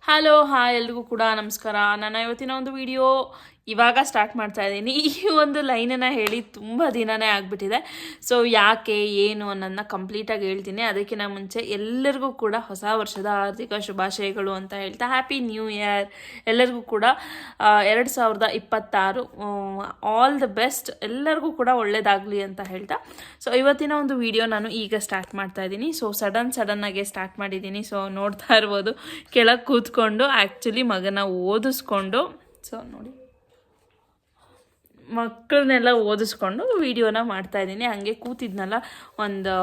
Hello hi ಎಲ್ರಿಗೂ ಕೂಡ ನಮಸ್ಕಾರ. ನಾನು ಇವತ್ತಿನ ಒಂದು ವಿಡಿಯೋ ಇವಾಗ ಸ್ಟಾರ್ಟ್ ಮಾಡ್ತಾ ಇದ್ದೀನಿ. ಈ ಒಂದು ಲೈನನ್ನು ಹೇಳಿ ತುಂಬ ದಿನವೇ ಆಗಿಬಿಟ್ಟಿದೆ. ಸೊ ಯಾಕೆ ಏನು ಅನ್ನೋದನ್ನ ಕಂಪ್ಲೀಟಾಗಿ ಹೇಳ್ತೀನಿ. ಅದಕ್ಕಿಂತ ಮುಂಚೆ ಎಲ್ಲರಿಗೂ ಕೂಡ ಹೊಸ ವರ್ಷದ ಆರ್ಥಿಕ ಶುಭಾಶಯಗಳು ಅಂತ ಹೇಳ್ತಾ ಹ್ಯಾಪಿ ನ್ಯೂ ಇಯರ್ ಎಲ್ಲರಿಗೂ ಕೂಡ. 2026 ಆಲ್ ದ ಬೆಸ್ಟ್, ಎಲ್ಲರಿಗೂ ಕೂಡ ಒಳ್ಳೇದಾಗಲಿ ಅಂತ ಹೇಳ್ತಾ ಸೊ ಇವತ್ತಿನ ಒಂದು ವಿಡಿಯೋ ನಾನು ಈಗ ಸ್ಟಾರ್ಟ್ ಮಾಡ್ತಾ ಇದ್ದೀನಿ. ಸೊ ಸಡನ್ನಾಗೆ ಸ್ಟಾರ್ಟ್ ಮಾಡಿದ್ದೀನಿ. ಸೊ ನೋಡ್ತಾ ಇರ್ಬೋದು, ಕೆಳಗೆ ಕೂತ್ಕೊಂಡು ಆ್ಯಕ್ಚುಲಿ ಮಗನ ಓದಿಸ್ಕೊಂಡು, ಸೊ ನೋಡಿ ಮಕ್ಕಳನ್ನೆಲ್ಲ ಓದಿಸ್ಕೊಂಡು ವಿಡಿಯೋನ ಮಾಡ್ತಾಯಿದ್ದೀನಿ. ಹಾಗೆ ಕೂತಿದ್ನಲ್ಲ, ಒಂದು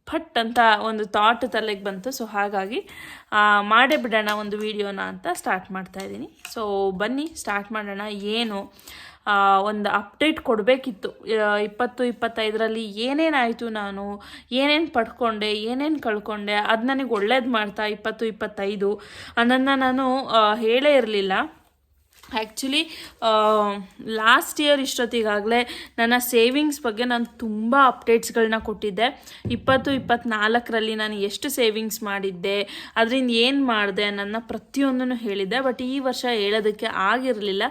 ಫಟ್ ಅಂತ ಒಂದು ಥಾಟ್ ತಲೆಗೆ ಬಂತು. ಸೊ ಹಾಗಾಗಿ ಮಾಡೇ ಬಿಡೋಣ ಒಂದು ವಿಡಿಯೋನ ಅಂತ ಸ್ಟಾರ್ಟ್ ಮಾಡ್ತಾಯಿದ್ದೀನಿ. ಸೊ ಬನ್ನಿ ಸ್ಟಾರ್ಟ್ ಮಾಡೋಣ. ಏನು ಒಂದು ಅಪ್ಡೇಟ್ ಕೊಡಬೇಕಿತ್ತು. 2025ರಲ್ಲಿ ಏನೇನಾಯಿತು, ನಾನು ಏನೇನು ಪಡ್ಕೊಂಡೆ, ಏನೇನು ಕಳ್ಕೊಂಡೆ, ಅದು ನನಗೆ ಒಳ್ಳೇದು ಮಾಡ್ತಾ 2025 ಅನ್ನೋದನ್ನ ನಾನು ಹೇಳೇ ಇರಲಿಲ್ಲ. ಆ್ಯಕ್ಚುಲಿ ಲಾಸ್ಟ್ ಇಯರ್ ಇಷ್ಟೊತ್ತಿಗಾಗಲೇ ನನ್ನ ಸೇವಿಂಗ್ಸ್ ಬಗ್ಗೆ ನಾನು ತುಂಬ ಅಪ್ಡೇಟ್ಸ್ಗಳನ್ನ ಕೊಟ್ಟಿದ್ದೆ. 2024ರಲ್ಲಿ ನಾನು ಎಷ್ಟು ಸೇವಿಂಗ್ಸ್ ಮಾಡಿದ್ದೆ, ಅದರಿಂದ ಏನು ಮಾಡಿದೆ ನನ್ನ ಪ್ರತಿಯೊಂದನ್ನು ಹೇಳಿದ್ದೆ. ಬಟ್ ಈ ವರ್ಷ ಹೇಳೋದಕ್ಕೆ ಆಗಿರಲಿಲ್ಲ.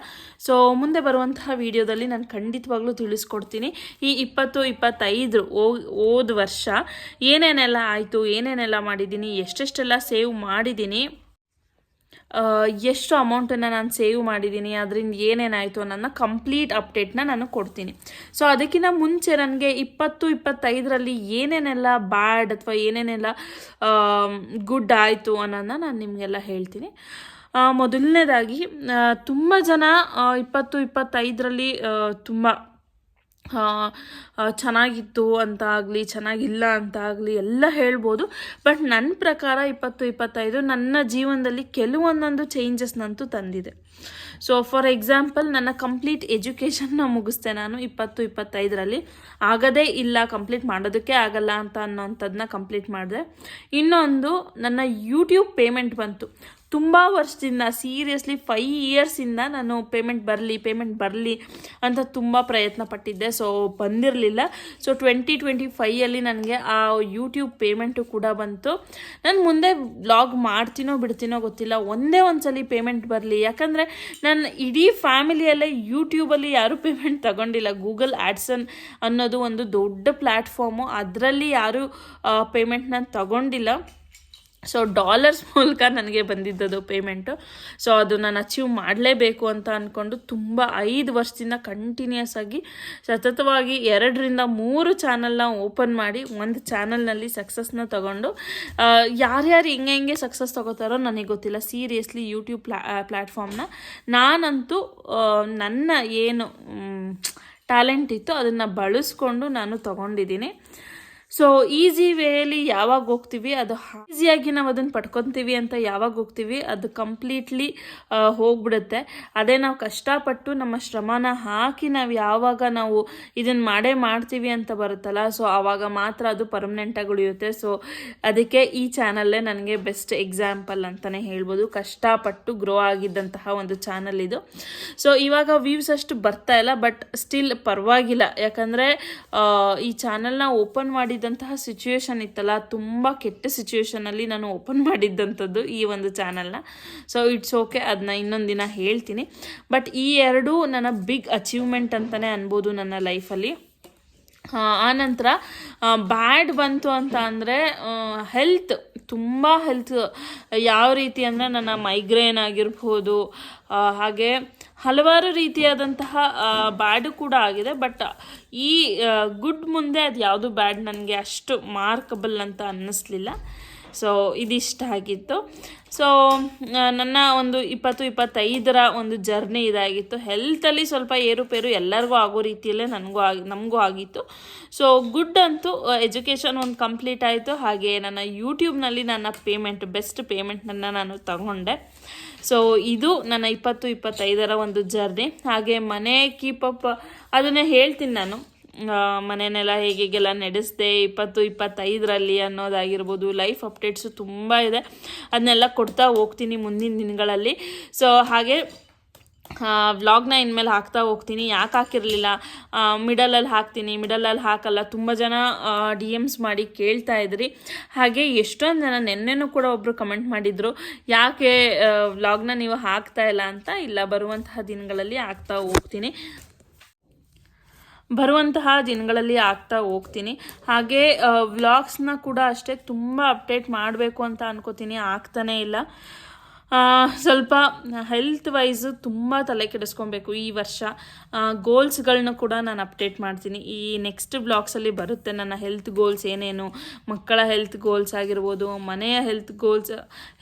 ಸೊ ಮುಂದೆ ಬರುವಂತಹ ವಿಡಿಯೋದಲ್ಲಿ ನಾನು ಖಂಡಿತವಾಗ್ಲೂ ತಿಳಿಸ್ಕೊಡ್ತೀನಿ. ಈ 2025 ಹೋದ ವರ್ಷ ಏನೇನೆಲ್ಲ ಆಯಿತು, ಏನೇನೆಲ್ಲ ಮಾಡಿದ್ದೀನಿ, ಎಷ್ಟೆಷ್ಟೆಲ್ಲ ಸೇವ್ ಮಾಡಿದ್ದೀನಿ, ಎಷ್ಟು ಅಮೌಂಟನ್ನು ನಾನು ಸೇವ್ ಮಾಡಿದ್ದೀನಿ, ಅದರಿಂದ ಏನೇನಾಯಿತು ಅನ್ನೋದನ್ನ ಕಂಪ್ಲೀಟ್ ಅಪ್ಡೇಟ್ನ ನಾನು ಕೊಡ್ತೀನಿ. ಸೊ ಅದಕ್ಕಿಂತ ಮುಂಚೆ ನನಗೆ 2025ರಲ್ಲಿ ಏನೇನೆಲ್ಲ ಬ್ಯಾಡ್ ಅಥವಾ ಏನೇನೆಲ್ಲ ಗುಡ್ ಆಯಿತು ಅನ್ನೋದನ್ನ ನಾನು ನಿಮಗೆಲ್ಲ ಹೇಳ್ತೀನಿ. ಮೊದಲನೇದಾಗಿ ತುಂಬ ಜನ 2025ರಲ್ಲಿ ತುಂಬ ಚೆನ್ನಾಗಿತ್ತು ಅಂತ ಆಗಲಿ, ಚೆನ್ನಾಗಿಲ್ಲ ಅಂತ ಆಗಲಿ ಎಲ್ಲ ಹೇಳ್ಬೋದು. ಬಟ್ ನನ್ನ ಪ್ರಕಾರ 2025 ನನ್ನ ಜೀವನದಲ್ಲಿ ಕೆಲವೊಂದೊಂದು ಚೇಂಜಸ್ನಂತೂ ತಂದಿದೆ. ಸೊ ಫಾರ್ ಎಕ್ಸಾಂಪಲ್, ನನ್ನ ಕಂಪ್ಲೀಟ್ ಎಜುಕೇಷನ್ನ ಮುಗಿಸ್ದೆ ನಾನು 2025ರಲ್ಲಿ. ಆಗದೇ ಇಲ್ಲ, ಕಂಪ್ಲೀಟ್ ಮಾಡೋದಕ್ಕೆ ಆಗಲ್ಲ ಅಂತ ಅನ್ನೋಂಥದ್ದನ್ನ ಕಂಪ್ಲೀಟ್ ಮಾಡಿದೆ. ಇನ್ನೊಂದು, ನನ್ನ ಯೂಟ್ಯೂಬ್ ಪೇಮೆಂಟ್ ಬಂತು. ತುಂಬ ವರ್ಷದಿಂದ, ಸೀರಿಯಸ್ಲಿ 5 ಇಯರ್ಸಿಂದ ನಾನು ಪೇಮೆಂಟ್ ಬರಲಿ ಅಂತ ತುಂಬ ಪ್ರಯತ್ನ ಪಟ್ಟಿದ್ದೆ. ಸೊ ಬಂದಿರಲಿಲ್ಲ. ಸೊ 2025ಯಲ್ಲಿ ನನಗೆ ಆ ಯೂಟ್ಯೂಬ್ ಪೇಮೆಂಟು ಕೂಡ ಬಂತು. ನಾನು ಮುಂದೆ ವ್ಲಾಗ್ ಮಾಡ್ತೀನೋ ಬಿಡ್ತೀನೋ ಗೊತ್ತಿಲ್ಲ, ಒಂದೇ ಒಂದ್ಸಲಿ ಪೇಮೆಂಟ್ ಬರಲಿ. ಯಾಕಂದರೆ ನನ್ನ ಇಡೀ ಫ್ಯಾಮಿಲಿಯಲ್ಲೇ ಯೂಟ್ಯೂಬಲ್ಲಿ ಯಾರೂ ಪೇಮೆಂಟ್ ತಗೊಂಡಿಲ್ಲ. ಗೂಗಲ್ ಆ್ಯಡ್ಸನ್ ಅನ್ನೋದು ಒಂದು ದೊಡ್ಡ ಪ್ಲ್ಯಾಟ್ಫಾರ್ಮು, ಅದರಲ್ಲಿ ಯಾರೂ ಪೇಮೆಂಟ್ನ ತಗೊಂಡಿಲ್ಲ. ಸೊ ಡಾಲರ್ಸ್ ಮೂಲಕ ನನಗೆ ಬಂದಿದ್ದದು ಪೇಮೆಂಟು. ಸೊ ಅದು ನಾನು ಅಚೀವ್ ಮಾಡಲೇಬೇಕು ಅಂತ ಅಂದ್ಕೊಂಡು ತುಂಬ 5 ವರ್ಷದಿಂದ ಕಂಟಿನ್ಯೂಸ್ ಆಗಿ ಸತತವಾಗಿ 2-3 ಚಾನಲ್ನ ಓಪನ್ ಮಾಡಿ ಒಂದು ಚಾನಲ್ನಲ್ಲಿ ಸಕ್ಸಸ್ನ ತಗೊಂಡು, ಯಾರ್ಯಾರು ಹೆಂಗೆ ಸಕ್ಸಸ್ ತಗೋತಾರೋ ನನಗೆ ಗೊತ್ತಿಲ್ಲ. ಸೀರಿಯಸ್ಲಿ ಯೂಟ್ಯೂಬ್ ಪ್ಲ್ಯಾಟ್ಫಾರ್ಮ್ನ ನಾನಂತೂ ನನ್ನ ಏನು ಟ್ಯಾಲೆಂಟ್ ಇತ್ತು ಅದನ್ನು ಬಳಸ್ಕೊಂಡು ನಾನು ತಗೊಂಡಿದ್ದೀನಿ. ಸೊ ಈಸಿ ವೇಯಲ್ಲಿ ಯಾವಾಗ ಹೋಗ್ತೀವಿ, ಅದು ಈಸಿಯಾಗಿ ನಾವು ಅದನ್ನು ಪಡ್ಕೊತೀವಿ ಅಂತ ಯಾವಾಗ ಹೋಗ್ತೀವಿ, ಅದು ಕಂಪ್ಲೀಟ್ಲಿ ಹೋಗ್ಬಿಡುತ್ತೆ. ಅದೇ ನಾವು ಕಷ್ಟಪಟ್ಟು ನಮ್ಮ ಶ್ರಮನ ಹಾಕಿ ಯಾವಾಗ ನಾವು ಇದನ್ನು ಮಾಡ್ತೀವಿ ಅಂತ ಬರುತ್ತಲ್ಲ, ಸೊ ಆವಾಗ ಮಾತ್ರ ಅದು ಪರ್ಮನೆಂಟಾಗಿ ಉಳಿಯುತ್ತೆ. ಸೊ ಅದಕ್ಕೆ ಈ ಚಾನಲ್ಲೇ ನನಗೆ ಬೆಸ್ಟ್ ಎಕ್ಸಾಂಪಲ್ ಅಂತಲೇ ಹೇಳ್ಬೋದು. ಕಷ್ಟಪಟ್ಟು ಗ್ರೋ ಆಗಿದ್ದಂತಹ ಒಂದು ಚಾನಲ್ ಇದು. ಸೊ ಇವಾಗ ವ್ಯೂಸ್ ಅಷ್ಟು ಬರ್ತಾ ಇಲ್ಲ, ಬಟ್ ಸ್ಟಿಲ್ ಪರವಾಗಿಲ್ಲ. ಯಾಕಂದರೆ ಈ ಚಾನಲ್ನ ಓಪನ್ ಮಾಡಿದ್ದಂತಹ ಸಿಚುವೇಶನ್ ಇತ್ತಲ್ಲ, ತುಂಬ ಕೆಟ್ಟ ಸಿಚುವೇಶನಲ್ಲಿ ನಾನು ಓಪನ್ ಮಾಡಿದ್ದಂಥದ್ದು ಈ ಒಂದು ಚಾನಲ್ನ. ಸೊ ಇಟ್ಸ್ ಓಕೆ, ಅದನ್ನ ಇನ್ನೊಂದು ದಿನ ಹೇಳ್ತೀನಿ. ಬಟ್ ಈ ಎರಡೂ ನನ್ನ ಬಿಗ್ ಅಚೀವ್ಮೆಂಟ್ ಅಂತಲೇ ಅನ್ಬೋದು ನನ್ನ ಲೈಫಲ್ಲಿ. ಆನಂತರ ಬ್ಯಾಡ್ ಬಂತು ಅಂತ ಅಂದರೆ ಹೆಲ್ತ್, ತುಂಬ ಹೆಲ್ತ್ ಯಾವ ರೀತಿ ಅಂದರೆ ನನ್ನ ಮೈಗ್ರೇನ್ ಆಗಿರ್ಬೋದು, ಹಾಗೆ ಹಲವಾರು ರೀತಿಯಾದಂತಹ ಬ್ಯಾಡು ಕೂಡ ಆಗಿದೆ. ಬಟ್ ಈ ಗುಡ್ ಮುಂದೆ ಅದು ಯಾವುದು ಬ್ಯಾಡ್ ನನಗೆ ಅಷ್ಟು ಮಾರ್ಕಬಲ್ ಅಂತ ಅನ್ನಿಸ್ಲಿಲ್ಲ. ಸೊ ಇದಿಷ್ಟ ಆಗಿತ್ತು. ಸೊ ನನ್ನ ಒಂದು 2025ರ ಒಂದು ಜರ್ನಿ ಇದಾಗಿತ್ತು. ಹೆಲ್ತಲ್ಲಿ ಸ್ವಲ್ಪ ಏರುಪೇರು ಎಲ್ಲರಿಗೂ ಆಗೋ ರೀತಿಯಲ್ಲೇ ನಮಗೂ ಆಗಿತ್ತು. ಸೊ ಗುಡ್ ಅಂತೂ ಎಜುಕೇಷನ್ ಒಂದು ಕಂಪ್ಲೀಟ್ ಆಯಿತು. ಹಾಗೆ ನನ್ನ ಯೂಟ್ಯೂಬ್ನಲ್ಲಿ ನನ್ನ ಬೆಸ್ಟ್ ಪೇಮೆಂಟನ್ನು ನಾನು ತಗೊಂಡೆ. ಸೊ ಇದು ನನ್ನ 2025ರ ಒಂದು ಜರ್ನಿ. ಹಾಗೆ ಮನೆ ಕೀಪಪ್ ಅದನ್ನೇ ಹೇಳ್ತೀನಿ ನಾನು. ಮನೆಯನ್ನೆಲ್ಲ ಹೇಗೆಲ್ಲ ನಡೆಸಿದೆ 2025ರಲ್ಲಿ ಅನ್ನೋದಾಗಿರ್ಬೋದು. ಲೈಫ್ ಅಪ್ಡೇಟ್ಸು ತುಂಬ ಇದೆ, ಅದನ್ನೆಲ್ಲ ಕೊಡ್ತಾ ಹೋಗ್ತೀನಿ ಮುಂದಿನ ದಿನಗಳಲ್ಲಿ. ಸೊ ಹಾಗೆ ವ್ಲಾಗ್ನ ಇನ್ಮೇಲೆ ಹಾಕ್ತಾ ಹೋಗ್ತೀನಿ. ಯಾಕೆ ಹಾಕಿರಲಿಲ್ಲ, ಮಿಡಲಲ್ಲಿ ಹಾಕ್ತೀನಿ, ಮಿಡಲಲ್ಲಿ ಹಾಕಲ್ಲ, ತುಂಬ ಜನ ಡಿ ಎಮ್ಸ್ ಮಾಡಿ ಕೇಳ್ತಾ ಇದ್ರಿ. ಹಾಗೆ ಎಷ್ಟೊಂದು ಜನ ನೆನ್ನೆನೂ ಕೂಡ ಒಬ್ಬರು ಕಮೆಂಟ್ ಮಾಡಿದರು, ಯಾಕೆ ವ್ಲಾಗ್ನ ನೀವು ಹಾಕ್ತಾ ಇಲ್ಲ ಅಂತ. ಇಲ್ಲ, ಬರುವಂತಹ ದಿನಗಳಲ್ಲಿ ಆಗ್ತಾ ಹೋಗ್ತೀನಿ. ಹಾಗೆ ವ್ಲಾಗ್ಸ್ನ ಕೂಡ ಅಷ್ಟೇ ತುಂಬ ಅಪ್ಡೇಟ್ ಮಾಡಬೇಕು ಅಂತ ಅನ್ಕೋತೀನಿ, ಆಗ್ತಾನೇ ಇಲ್ಲ. ಸ್ವಲ್ಪ ಹೆಲ್ತ್ ವೈಸು ತುಂಬ ತಲೆ ಕೆಡಿಸ್ಕೊಬೇಕು ಈ ವರ್ಷ. ಗೋಲ್ಸ್ಗಳನ್ನ ಕೂಡ ನಾನು ಅಪ್ಡೇಟ್ ಮಾಡ್ತೀನಿ. ಈ ನೆಕ್ಸ್ಟ್ ಬ್ಲಾಗ್ಸಲ್ಲಿ ಬರುತ್ತೆ ನನ್ನ ಹೆಲ್ತ್ ಗೋಲ್ಸ್ ಏನೇನು, ಮಕ್ಕಳ ಹೆಲ್ತ್ ಗೋಲ್ಸ್ ಆಗಿರ್ಬೋದು, ಮನೆಯ ಹೆಲ್ತ್ ಗೋಲ್ಸ್,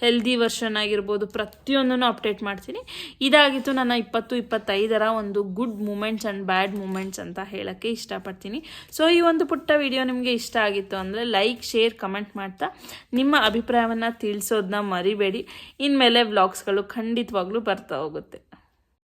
ಹೆಲ್ದಿ ವರ್ಷನ್ ಆಗಿರ್ಬೋದು, ಪ್ರತಿಯೊಂದನ್ನು ಅಪ್ಡೇಟ್ ಮಾಡ್ತೀನಿ. ಇದಾಗಿತ್ತು ನನ್ನ 2025 ಒಂದು good moments and bad moments ಅಂತ ಹೇಳೋಕ್ಕೆ ಇಷ್ಟಪಡ್ತೀನಿ. ಸೊ ಈ ಒಂದು ಪುಟ್ಟ ವಿಡಿಯೋ ನಿಮಗೆ ಇಷ್ಟ ಆಗಿತ್ತು ಅಂದರೆ ಲೈಕ್, ಶೇರ್, ಕಮೆಂಟ್ ಮಾಡ್ತಾ ನಿಮ್ಮ ಅಭಿಪ್ರಾಯವನ್ನು ತಿಳಿಸೋದನ್ನ ಮರಿಬೇಡಿ. ಇನ್ಮೇಲೆ ವ್ಲಾಗ್ಸ್ಗಳು ಖಂಡಿತವಾಗ್ಲೂ ಬರ್ತಾ ಹೋಗುತ್ತೆ.